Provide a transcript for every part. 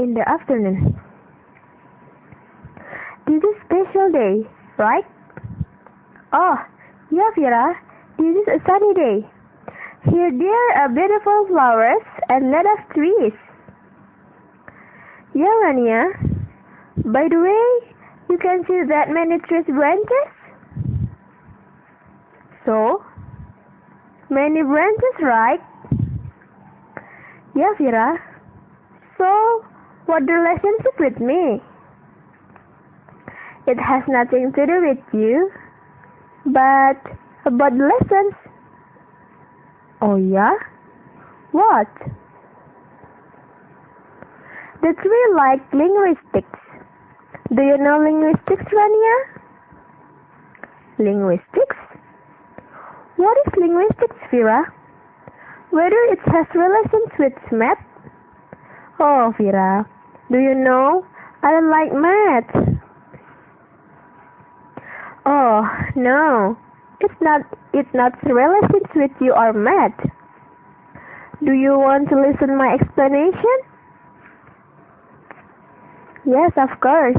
in the afternoon. This is a special day, right? Oh, yeah, Vera, this is a sunny day. Here there are beautiful flowers and lot of trees. Yeah, Rania. By the way, you can see that many trees branches? So, many branches, right? Yeah, Vera. So, what the relationship with me? It has nothing to do with you, but about the lessons. Oh yeah? What? The three like linguistics. Do you know linguistics, Rania? Linguistics? What is linguistics, Vera? Whether it has relations with math? Oh, Vera, do you know I don't like math? Oh, no, it's not relations with you or math. Do you want to listen my explanation? Yes, of course.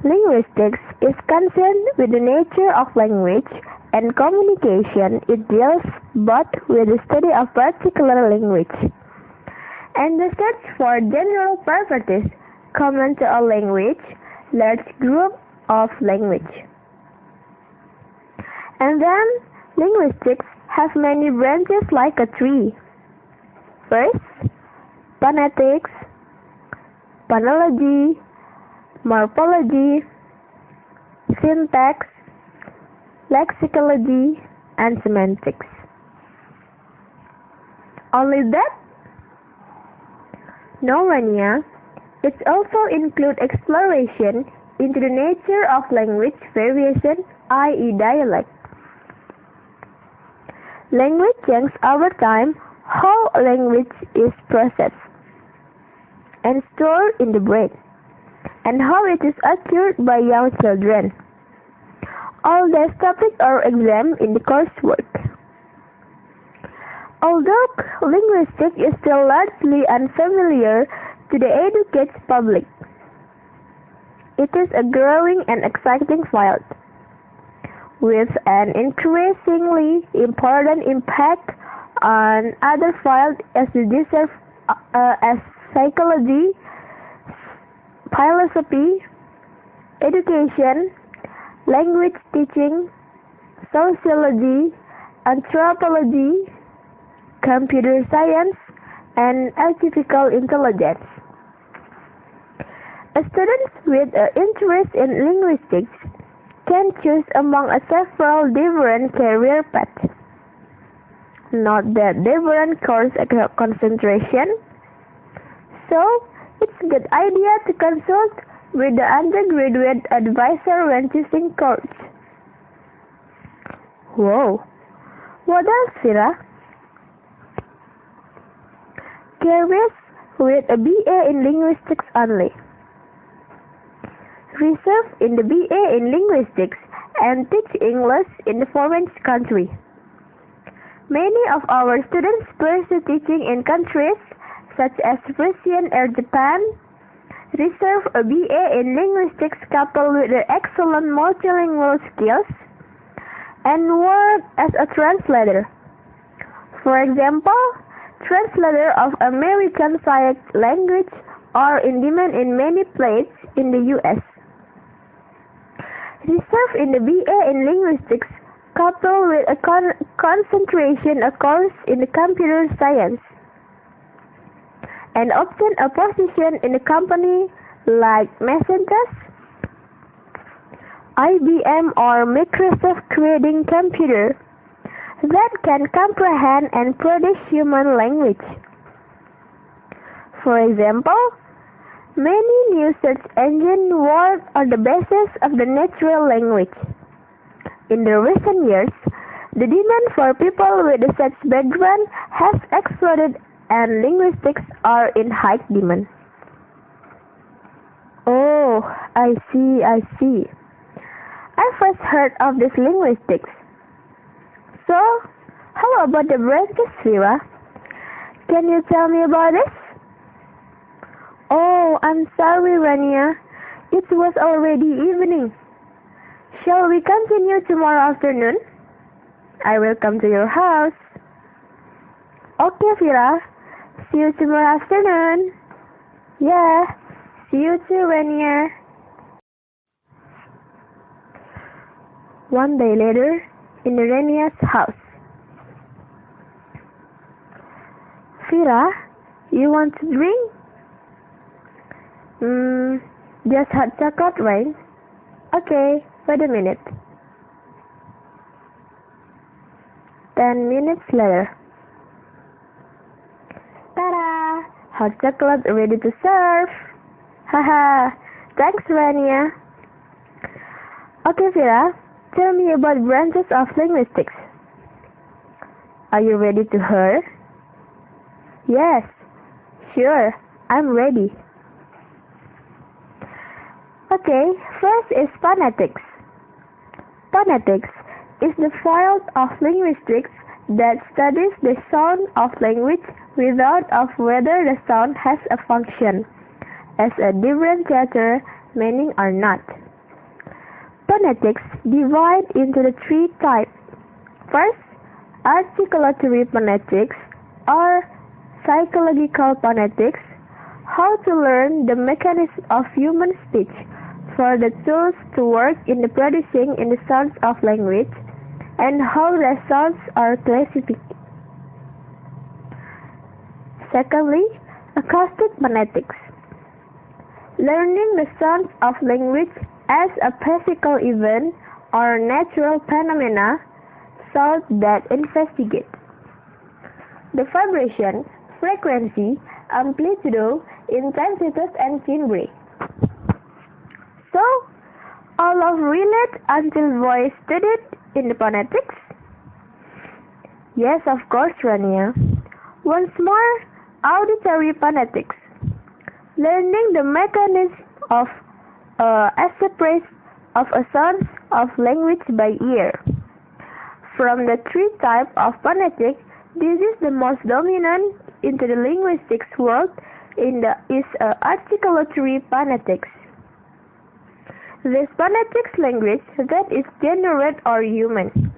Linguistics is concerned with the nature of language and communication. It deals both with the study of particular language and the search for general properties common to a language, large group of language. And then, linguistics have many branches like a tree. First, phonetics, phonology, morphology, syntax, lexicology, and semantics. Only that? No, Rania. It also includes exploration into the nature of language variation, i.e. dialect. Language changes over time, how language is processed and stored in the brain, and how it is acquired by young children. All these topics are examined in the coursework. Although linguistics is still largely unfamiliar to the educated public, it is a growing and exciting field, with an increasingly important impact on other fields as psychology, philosophy, education, language teaching, sociology, anthropology, computer science, and artificial intelligence. A student with an interest in linguistics can choose among several different career paths. Note that different course concentration, so it's a good idea to consult with the undergraduate advisor when choosing course. Whoa, what else, Vera? Careers with a BA in linguistics only. Reserved in the BA in linguistics and teach English in the foreign country. Many of our students pursue teaching in countries such as Russia or Japan, reserve a BA in linguistics coupled with excellent multilingual skills, and work as a translator. For example, translator of American Sign Language are in demand in many places in the U.S. Reserved in the BA in linguistics coupled with a concentration course in the computer science, and obtain a position in a company like Macintosh, IBM, or Microsoft, creating computer that can comprehend and produce human language. For example, many new search engines work on the basis of the natural language. In the recent years, the demand for people with such background has exploded, and linguistics are in high demand. Oh, I see. I first heard of this linguistics. So, how about the branches, Vera? Can you tell me about this? I'm sorry, Rania. It was already evening. Shall we continue tomorrow afternoon? I will come to your house. Okay, Vira. See you tomorrow afternoon. Yeah, see you too, Rania. One day later, in Rania's house. Vira, you want to drink? Just hot chocolate, right? Okay, wait a minute. 10 minutes later. Ta-da! Hot chocolate ready to serve. Haha, thanks, Rania. Okay, Vira, tell me about branches of linguistics. Are you ready to hear? Yes, sure, I'm ready. Okay, first is phonetics. Phonetics is the field of linguistics that studies the sound of language without of whether the sound has a function as a differentiator, meaning or not. Phonetics divide into the three types. First, articulatory phonetics or psychological phonetics, how to learn the mechanism of human speech for the tools to work in the producing in the sounds of language and how the sounds are classified. Secondly, acoustic phonetics, learning the sounds of language as a physical event or natural phenomena, sounds that investigate the vibration, frequency, amplitude, intensity, and timbre. So, all of relate until voice studied in the phonetics? Yes, of course, Rania. Once more, auditory phonetics, learning the mechanism of expression of a sound of language by ear. From the three types of phonetics, this is the most dominant into the linguistics world is articulatory phonetics. This phonetics language that is generate or human,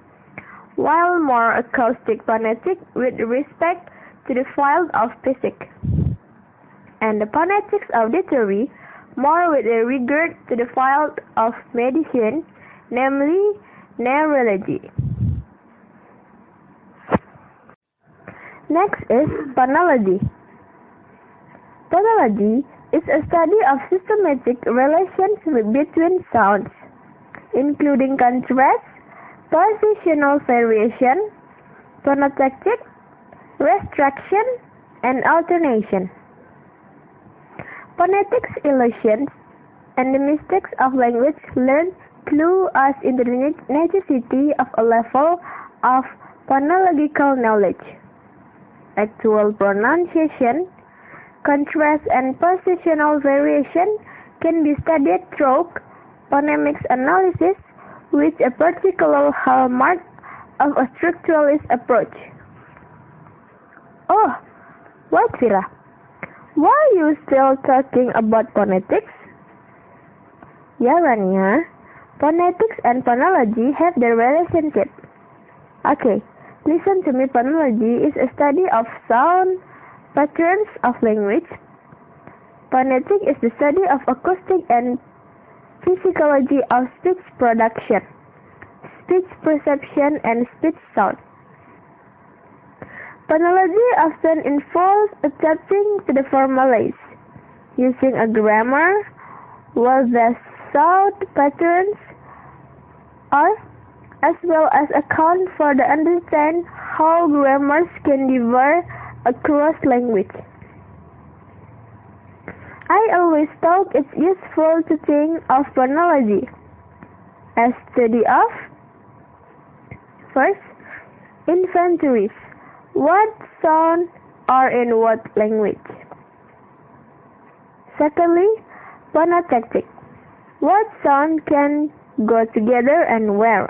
while more acoustic phonetic with respect to the field of physics, and the phonetics auditory more with regard to the field of medicine, namely neurology. Next is phonology. Phonology is a study of systematic relations between sounds, including contrast, positional variation, phonotactic, restriction, and alternation. Phonetics illusions and the mystics of language learned clue us into the necessity of a level of phonological knowledge. Actual pronunciation, contrast, and positional variation can be studied through phonemics analysis, with a particular hallmark of a structuralist approach. Oh, what, Vira? Why are you still talking about phonetics? Yeah, Rania, phonetics and phonology have their relationship. Okay, listen to me. Phonology is a study of sound patterns of language. Phonetic is the study of acoustic and physiology of speech production, speech perception, and speech sound. Phonology often involves adapting to the formalities, using a grammar, while the sound patterns are, as well as account for the understand how grammars can differ across language. I always thought it's useful to think of phonology as study of, first, inventories. What sounds are in what language? Secondly, phonotactic. What sound can go together and where?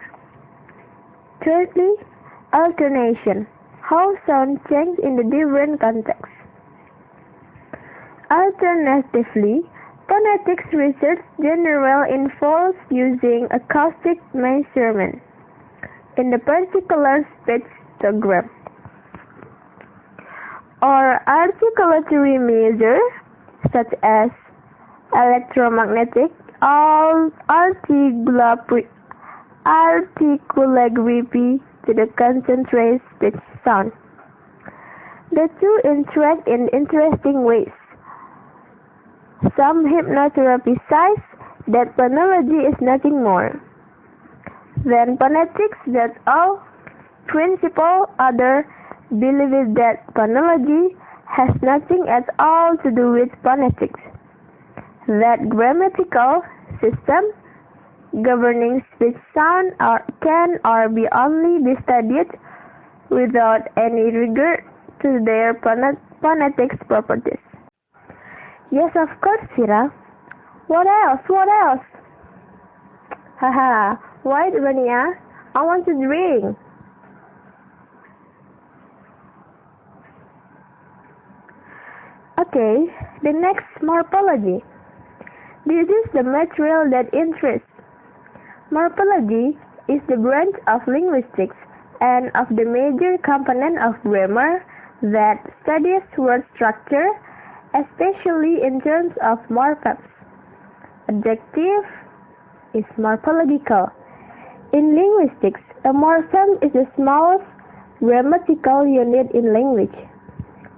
Thirdly, alternation. How sound change in the different contexts. Alternatively, Phonetics research generally involves using acoustic measurement in the particular spectrogram or articulatory measure such as electromagnetic articulography to the concentrate speech sound. The two interact in interesting ways. Some hypnotherapy says that phonology is nothing more than phonetics, that all principle. Others believe that phonology has nothing at all to do with phonetics, that grammatical system governing speech sound can or be only be studied without any regard to their phonetics properties. Yes, of course, Sira. What else? What else? Haha, wait, Rania. I want to drink. Okay, the next, morphology. This is the material that interests. Morphology is the branch of linguistics and of the major component of grammar that studies word structure, especially in terms of morphemes. Adjective is morphological. In linguistics, a morpheme is the smallest grammatical unit in language.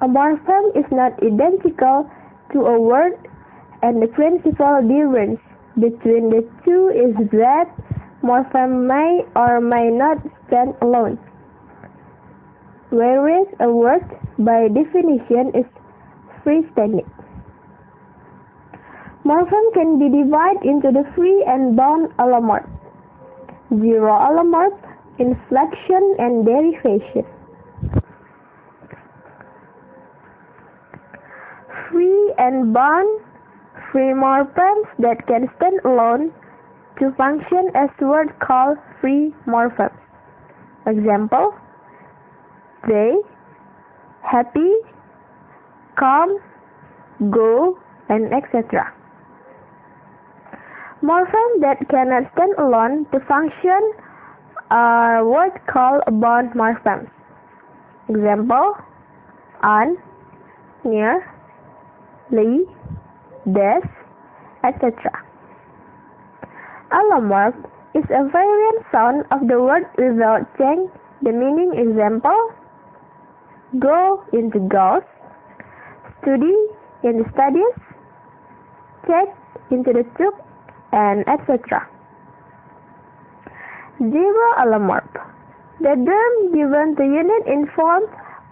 A morpheme is not identical to a word, and the principal difference between the two is that morpheme may or may not stand alone, whereas a word, by definition, is freestanding. Morpheme can be divided into the free and bound allomorph, zero allomorph, inflection, and derivation. Free and bound, free morphemes that can stand alone to function as words called free morphemes. Example: they, happy, come, go, and etc. Morphemes that cannot stand alone to function are what called bound morphemes. Example: on, near, li, des, etc. Allomorph is a variant sound of the word without change the meaning. Example: go into goes, study into studies, check into the took, and etc. Zero allomorph. The term given to unit in form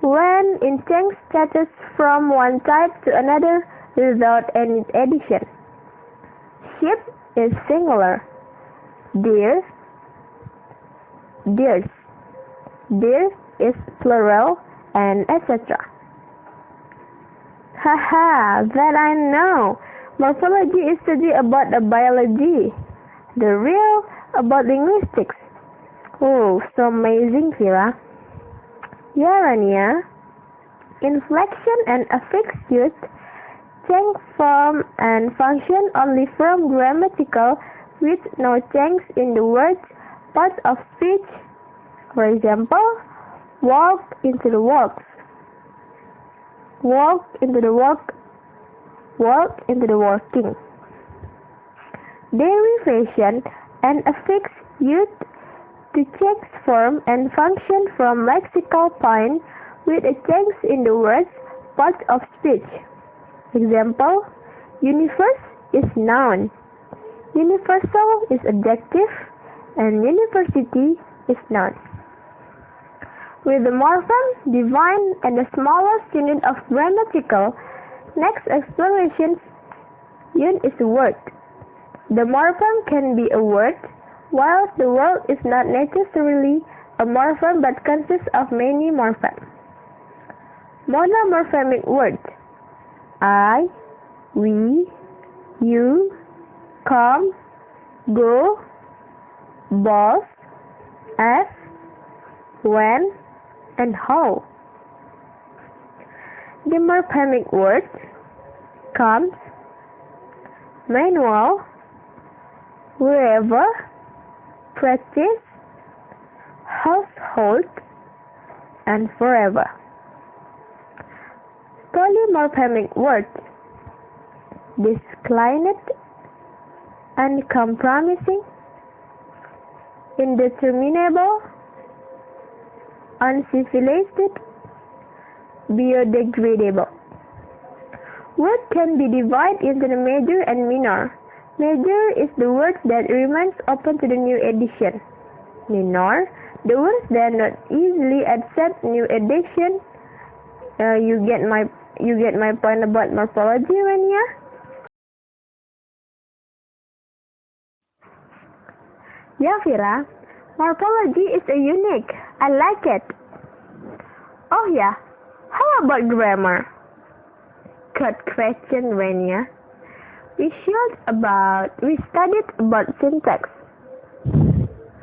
when in change status from one type to another without any addition. Sheep is singular. Deer, deers. Deer is plural, and etc. Haha, that I know. Morphology is study about the biology. The real about linguistics. Oh, so amazing, Kira. Yeah, Rania. Inflection and affix used change form and function only from grammatical with no change in the words parts of speech. For example, walk into the walks, walk into the walk, walk into the walking. Derivation and affix used to change form and function from lexical point with a change in the words parts of speech. Example: universe is noun, universal is adjective, and university is noun. With the morpheme defined and the smallest unit of grammatical, next exploration unit is a word. The morpheme can be a word, whilst the word is not necessarily a morpheme but consists of many morphemes. Monomorphemic words: I, we, you, come, go, both, as, when, and how. Dimorphemic words: comes, manual, wherever, practice, household, and forever. Polymorphemic words: disclined, uncompromising, indeterminable, uncivilized, biodegradable. Word can be divided into the major and minor. Major is the word that remains open to the new edition. Minor, the words that not easily accept new edition. You get my point about morphology, Rania? Yeah, Vira. Morphology is a unique. I like it. Oh yeah. How about grammar? Good question, Rania. We studied about syntax.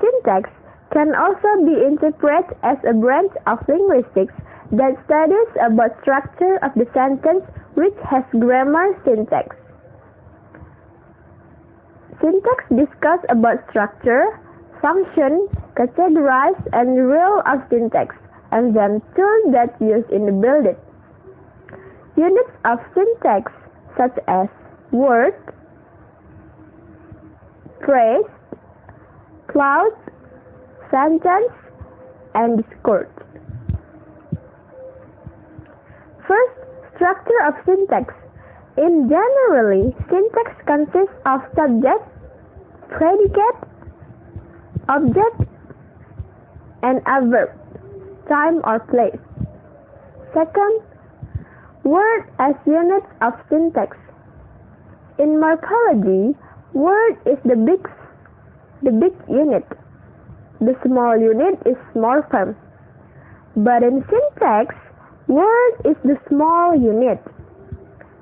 Syntax can also be interpreted as a branch of linguistics that studies about structure of the sentence which has grammar syntax. Syntax discuss about structure, function, categorize, and rule of syntax, and then tools that used in the building. Units of syntax such as word, phrase, clause, sentence, and discourse. First, structure of syntax. In generally, syntax consists of subject, predicate, object, and adverb, time or place. Second, word as units of syntax. In morphology, word is the big unit. The small unit is morpheme. But in syntax, word is the small unit.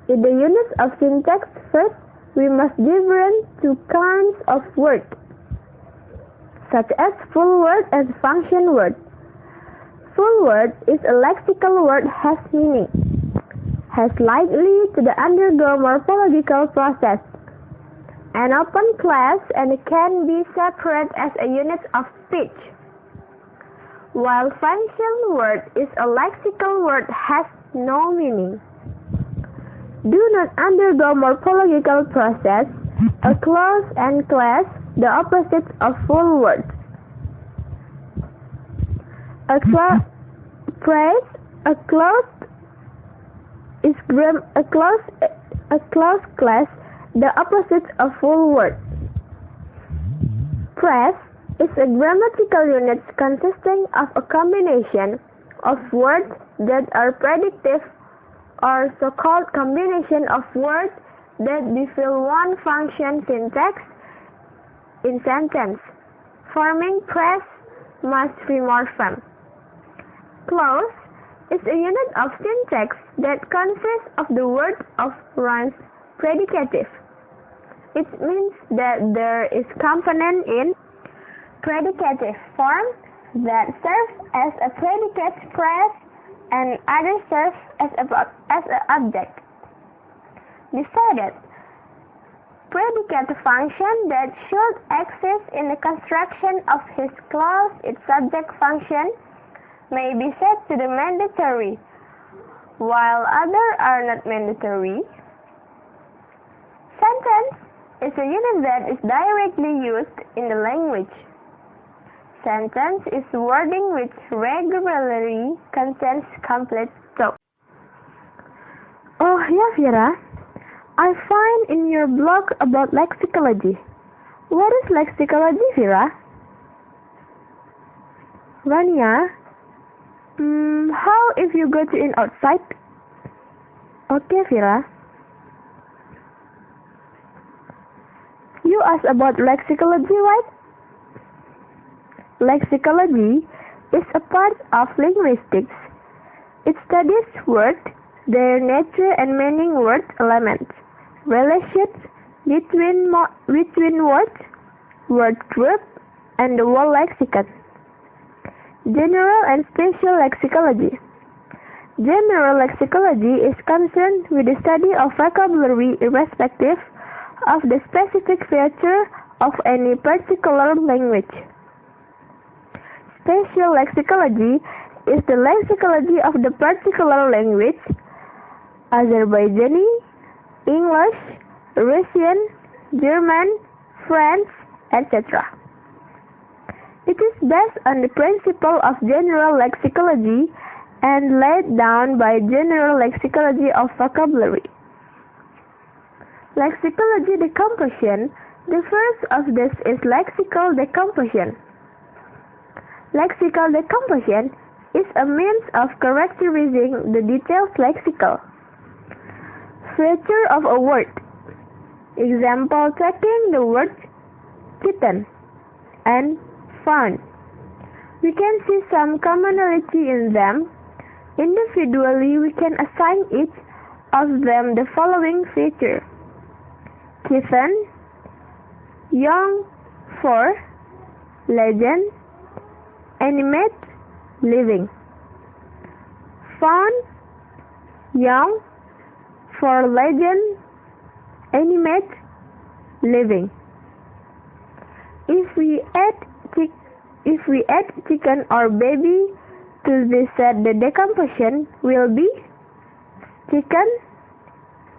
In the units of syntax, first, we must differentiate two kinds of word, such as full word and function word. Full word is a lexical word has meaning, has likely to undergo morphological process, an open class, and can be separated as a unit of speech. While function word is a lexical word has no meaning, do not undergo morphological process, a clause and class, the opposites of full words. A clause class, the opposite of full word. Phrase is a grammatical unit consisting of a combination of words that are predictive, or so-called combination of words that fulfill one function syntax in sentence, forming phrase must be morpheme. Clause is a unit of syntax that consists of the word of rhymes predicative. It means that there is component in predicative form that serves as a predicate phrase and other serves as an object. Decided. Predicate function that should exist in the construction of his clause, its subject function, may be set to the mandatory, while others are not mandatory. Sentence is a unit that is directly used in the language. Sentence is wording which regularly contains complete thought. Oh yeah, Vira, I find in your blog about lexicology. What is lexicology, Vira? Rania, how if you go to in outside? Okay, Vira. You asked about lexicology, right? Lexicology is a part of linguistics. It studies words, their nature and meaning, word elements, relations between words, word group, and the whole lexicon. General and special lexicology. General lexicology is concerned with the study of vocabulary irrespective of the specific feature of any particular language. Spatial lexicology is the lexicology of the particular language, Azerbaijani, English, Russian, German, French, etc. It is based on the principle of general lexicology and laid down by general lexicology of vocabulary. Lexicology decomposition. The first of this is lexical decomposition. Lexical decomposition is a means of characterizing the detailed lexical feature of a word. Example, taking the words kitten and fun. We can see some commonality in them. Individually, we can assign each of them the following feature. Kitten, young, for, legend, animate, living. Fun, young, for, legend, animate, living. If we add chicken or baby to this set, the decomposition will be chicken,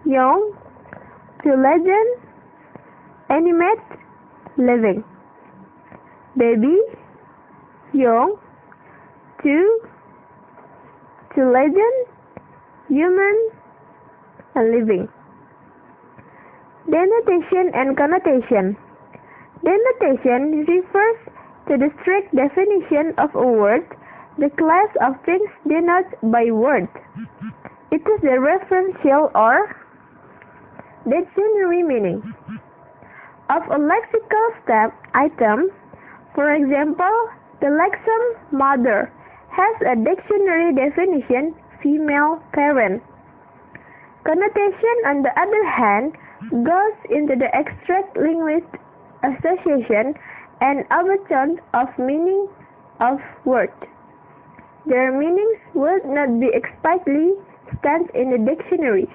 young, to legend, animate, living. Baby, young, to legend, human, and living. Denotation and connotation. Denotation refers to the strict definition of a word, the class of things denoted by word. It is the referential or dictionary meaning of a lexical item. For example, the lexeme mother has a dictionary definition, female parent. Connotation, on the other hand, goes into the abstract linguistic association and overtone of meaning of words. Their meanings would not be explicitly stated in the dictionaries.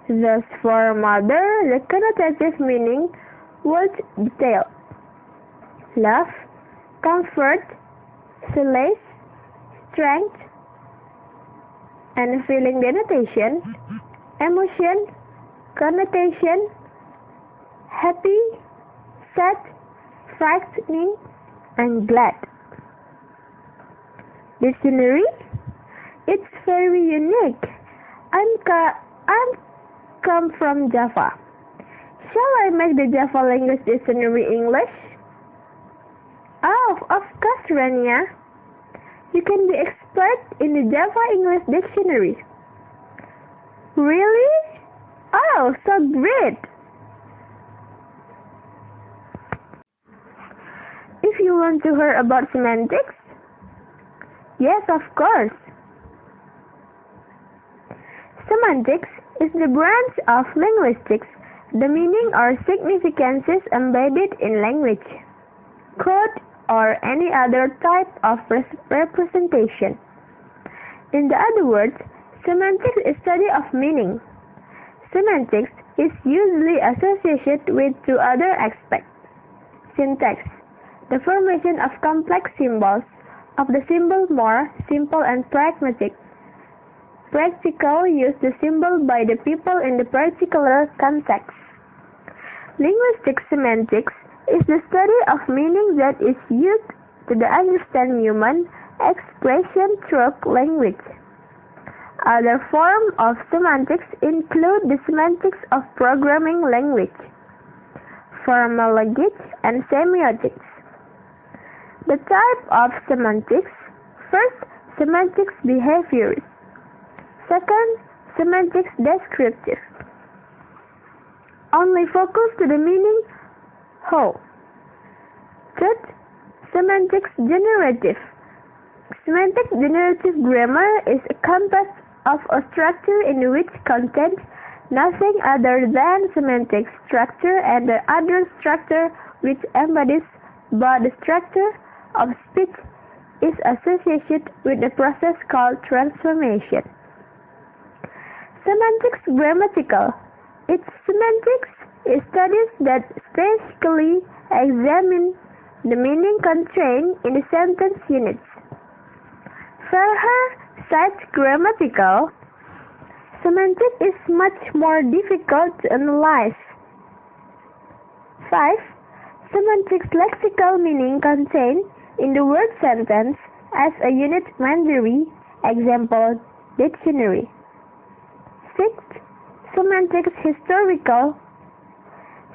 Thus, for mother, the connotative meaning was detail, love, comfort, solace, strength, and feeling denotation, emotion, connotation, happy, sad, frightening, and glad. Dictionary, it's very unique. I'm come from Java. Shall I make the Java language dictionary English? Oh, of course, Rania. You can be expert in the Java English dictionary. Really? Oh, so great! If you want to hear about semantics, yes, of course. Semantics is the branch of linguistics, the meaning or significances embedded in language, code, or any other type of representation. In other words, semantics is study of meaning. Semantics is usually associated with two other aspects. Syntax, the formation of complex symbols, of the symbol more simple and pragmatic. Practical use the symbol by the people in the particular context. Linguistic semantics is the study of meaning that is used to understand human expression through language. Other forms of semantics include the semantics of programming language, phonologics, and semiotics. The type of semantics: first, semantics behaviors. Second, semantics descriptive. Only focus to the meaning whole. Third, semantics generative. Semantic generative grammar is a compass of a structure in which contains nothing other than semantic structure and the other structure which embodies but the structure of speech is associated with the process called transformation. Semantics grammatical. Its semantics studies that specifically examine the meaning contained in the sentence units. Farha cites grammatical. Semantics is much more difficult to analyze. 5. Semantics lexical meaning contained in the word sentence as a unit Mandarin, example, dictionary. 6. Semantics historical.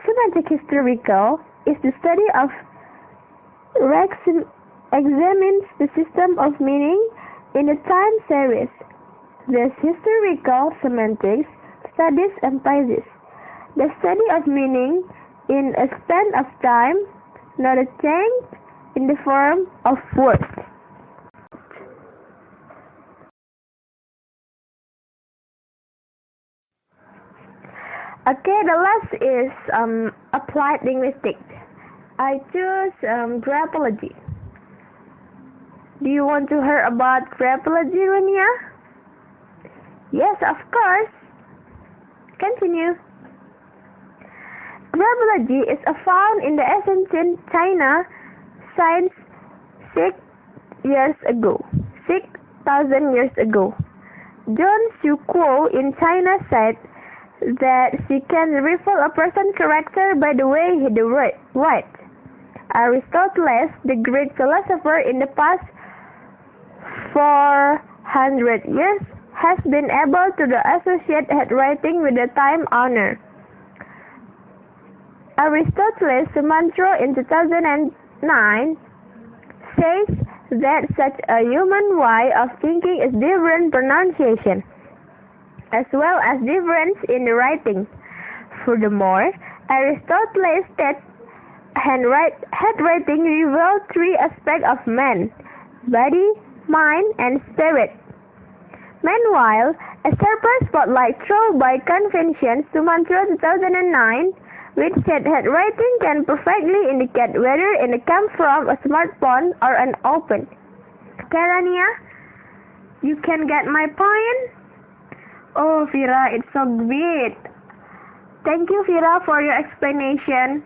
Semantic historical is the study of examines the system of meaning in a time series. Thus, historical semantics studies emphasizes the study of meaning in a span of time, not a change in the form of words. Okay, the last is applied linguistics. I choose graphology. Do you want to hear about graphology, Rania? Yes, of course. Continue. Graphology is found in the ancient China since 6,000 years ago. John Xuquo in China said that she can reveal a person's character by the way he writes. Aristotle, the Greek philosopher in the past 400 years, has been able to associate handwriting with the time honor. Aristotle's mantra in 2009 says that such a human way of thinking is different pronunciation, as well as difference in the writing. Furthermore, Aristotle states handwriting reveals three aspects of man: body, mind, and spirit. Meanwhile, a sharper spotlight thrown by Convention Sumantra 2009, which said handwriting can perfectly indicate whether it comes from a smartphone or an open. Okay, Rania, you can get my point? Oh, Vira, it's so great. Thank you, Vira, for your explanation.